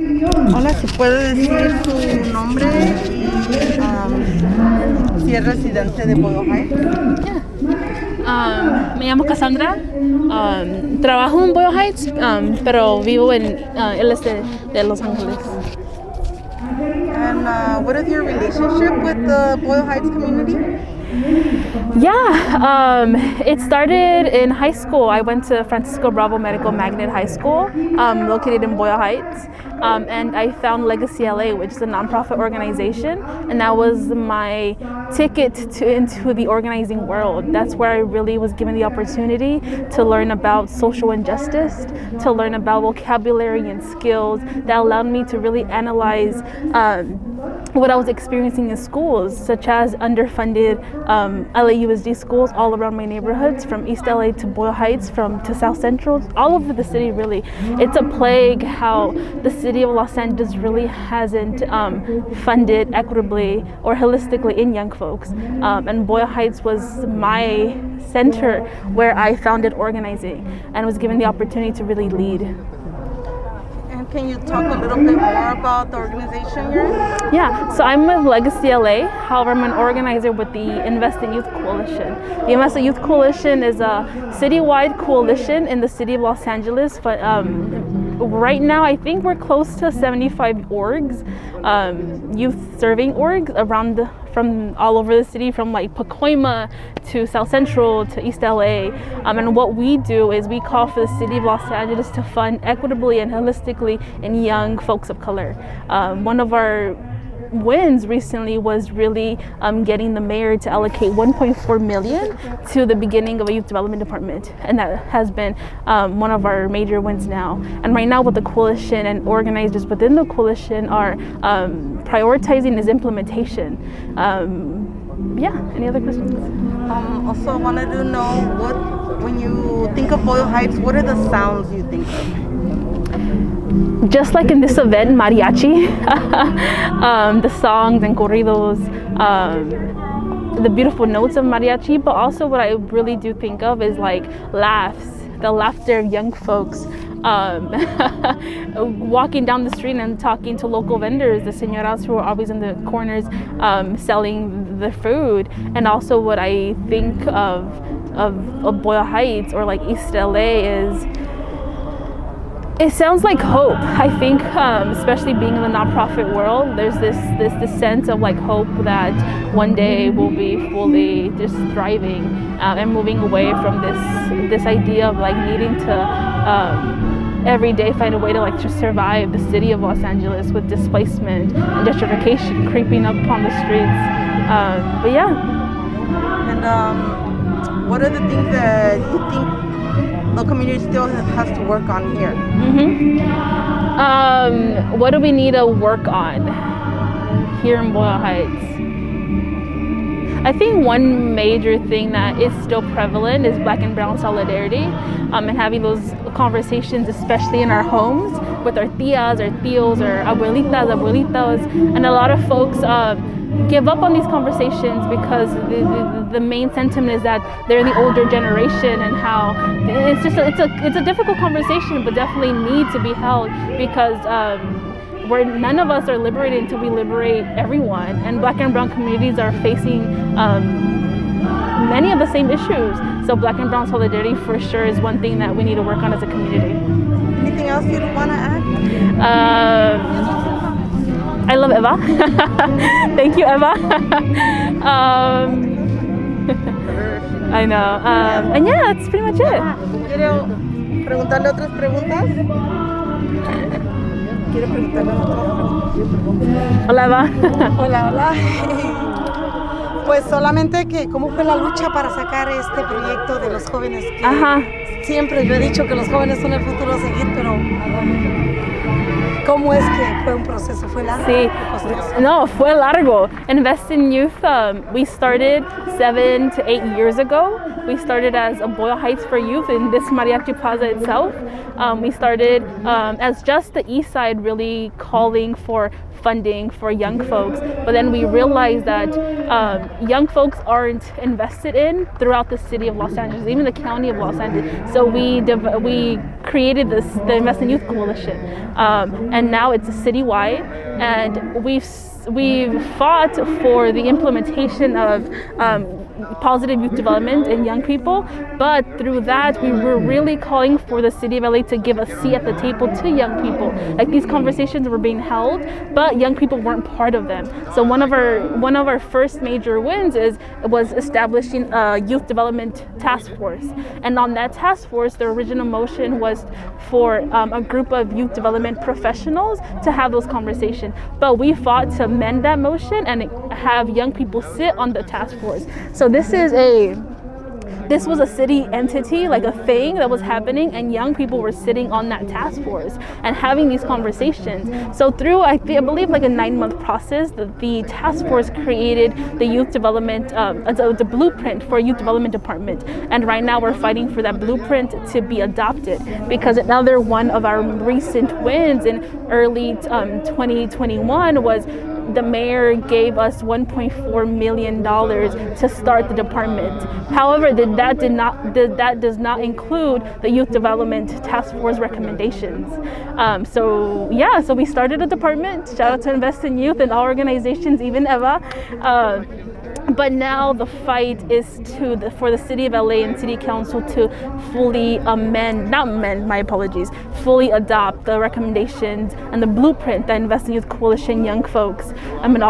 Hola, si puede decir su nombre y si es residente de Boyle Heights. Yeah. Me llamo Kassandra. Trabajo en Boyle Heights, pero vivo en el este de Los Ángeles. And what is your relationship with the Boyle Heights community? Yeah, it started in high school. I went to Francisco Bravo Medical Magnet High School, located in Boyle Heights, and I found Legacy LA, which is a nonprofit organization, and that was my ticket into the organizing world. That's where I really was given the opportunity to learn about social injustice, to learn about vocabulary and skills that allowed me to really analyze what I was experiencing in schools, such as underfunded LAUSD schools all around my neighborhoods, from East LA to Boyle Heights, to South Central, all over the city really. It's a plague how the city of Los Angeles really hasn't funded equitably or holistically in young folks. And Boyle Heights was my center where I founded organizing and was given the opportunity to really lead. Can you talk a little bit more about the organization you're in? Yeah, so I'm with Legacy LA. However, I'm an organizer with the Invest in Youth Coalition. The Invest in Youth Coalition is a citywide coalition in the city of Los Angeles. But right now, I think we're close to 75 orgs, youth serving orgs from all over the city, from like Pacoima to South Central to East LA. And what we do is we call for the city of Los Angeles to fund equitably and holistically in young folks of color. One of our wins recently was really getting the mayor to allocate $1.4 million to the beginning of a youth development department, and that has been one of our major wins now. And right now, what the coalition and organizers within the coalition are prioritizing is implementation. Any other questions? Also, I wanted to know when you think of Boyle Heights, what are the sounds you think of? Just like in this event, mariachi, the songs and corridos, the beautiful notes of mariachi, but also what I really do think of is like laughs, the laughter of young folks, walking down the street and talking to local vendors, the señoras who are always in the corners selling the food. And also what I think of Boyle Heights or like East LA is, it sounds like hope. I think, especially being in the nonprofit world, there's this sense of like hope that one day we'll be fully just thriving and moving away from this idea of like needing to every day find a way to like just survive the city of Los Angeles with displacement and gentrification creeping up upon the streets. But yeah. And what are the things that you think the community still has to work on here? What do we need to work on here in Boyle Heights? I think one major thing that is still prevalent is Black and Brown solidarity, and having those conversations, especially in our homes with our tias, our tios, our abuelitos, and a lot of folks give up on these conversations because the main sentiment is that they're the older generation, and how it's a difficult conversation, but definitely need to be held because where none of us are liberated until we liberate everyone, and Black and Brown communities are facing many of the same issues. So Black and Brown solidarity for sure is one thing that we need to work on as a community. Anything else you'd want to add? I love Eva. Thank you, Eva. I know. And yeah, that's pretty much it. ¿Quiero preguntarle otras preguntas? Hola, Eva. Hola. Pues solamente que cómo fue la lucha para sacar este proyecto de los jóvenes. Siempre yo he dicho que los jóvenes son el futuro a seguir, pero ¿cómo es que fue un proceso? ¿Fue largo? Sí, no, fue largo. Invest in Youth, we started 7 to 8 years ago. We started as a Boyle Heights for Youth in this Mariachi Plaza itself. We started as just the East Side, really calling for funding for young folks. But then we realized that young folks aren't invested in throughout the city of Los Angeles, even the county of Los Angeles. So we created the Invest in Youth Coalition, and now it's citywide, and we've fought for the implementation of positive youth development in young people, but through that we were really calling for the city of LA to give a seat at the table to young people. Like, these conversations were being held, but young people weren't part of them. So one of our first major wins was establishing a youth development task force, and on that task force the original motion was for a group of youth development professionals to have those conversations, but we fought to amend that motion and have young people sit on the task force. So this was a city entity, like a thing that was happening, and young people were sitting on that task force and having these conversations. So through, I believe, like a 9-month process, the task force created the youth development, the blueprint for a youth development department. And right now we're fighting for that blueprint to be adopted, because another one of our recent wins in early 2021 was the mayor gave us $1.4 million to start the department. However, that does not include the youth development task force recommendations. So we started a department. Shout out to Invest in Youth and all organizations, even Eva. But now the fight is for the City of LA and City Council to fully fully adopt the recommendations and the blueprint that Invest in Youth Coalition young folks and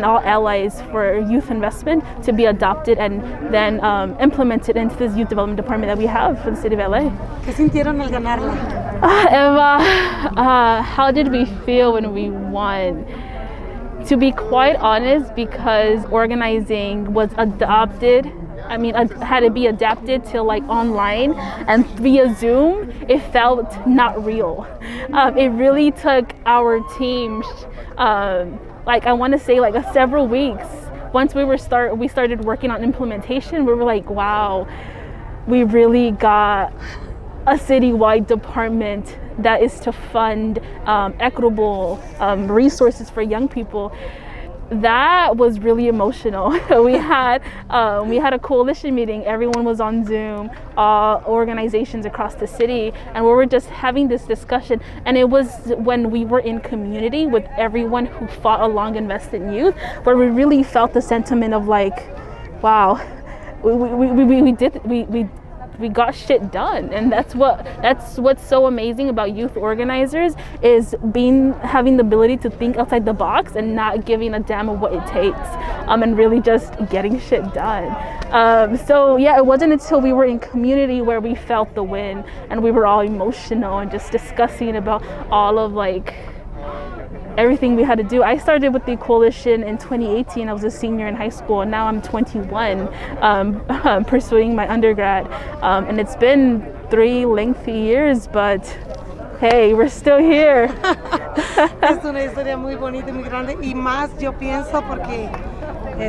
all allies for youth investment to be adopted and then implemented into this youth development department that we have for the City of LA. ¿Qué sintieron al ganarla? Eva, how did we feel when we won? To be quite honest, because organizing was adopted, had to be adapted to like online and via Zoom, it felt not real. It really took our team, I want to say several weeks. Once we started working on implementation, we were like, wow, we really got a citywide department that is to fund equitable resources for young people. That was really emotional. We had a coalition meeting. Everyone was on Zoom, organizations across the city, and we were just having this discussion. And it was when we were in community with everyone who fought along Invest in Youth, where we really felt the sentiment of like, wow, we got shit done. And that's what's so amazing about youth organizers, is having the ability to think outside the box and not giving a damn of what it takes, and really just getting shit done. It wasn't until we were in community where we felt the win, and we were all emotional and just discussing about all of everything we had to do. I started with the coalition in 2018. I was a senior in high school, and now I'm 21, pursuing my undergrad. And it's been 3 lengthy years, but hey, we're still here. Es una historia muy bonita y muy grande, y más yo pienso porque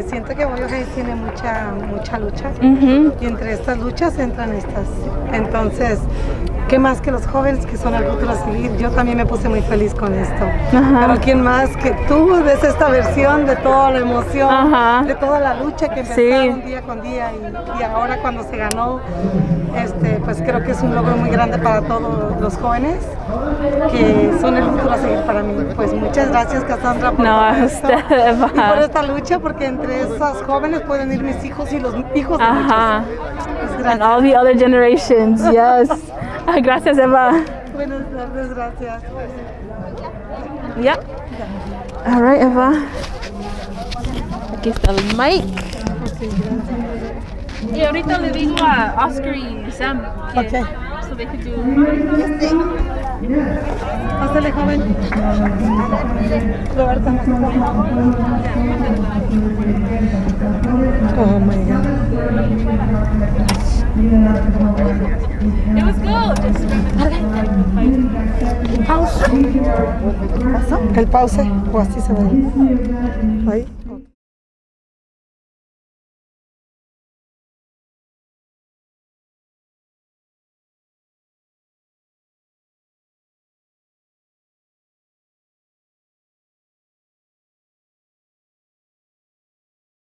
siento que Boyle Heights tiene mucha lucha, y entre estas luchas entran estas. Entonces, ¿qué más que los jóvenes que son el futuro a seguir? Yo también me puse muy feliz con esto. Pero ¿quién más que tú ves esta versión de toda la emoción, de toda la lucha que empezaron día con día, y ahora cuando se ganó, pues creo que es un logro muy grande para todos los jóvenes que son el futuro a seguir para mí. Pues muchas gracias, Kassandra, por todo esto, y por esta lucha, porque entre esas jóvenes pueden ir mis hijos y los hijos de muchos. Pues and all the other generations, yes. Gracias, Eva. Buenas tardes, gracias. Yep. All right, Eva. Aquí está el mic. Y ahorita le digo a Oscar y Sam que so they could do. Pásale, joven. Roberta. Oh my God. It was good. Pause. El pause. O así se ve. Ahí.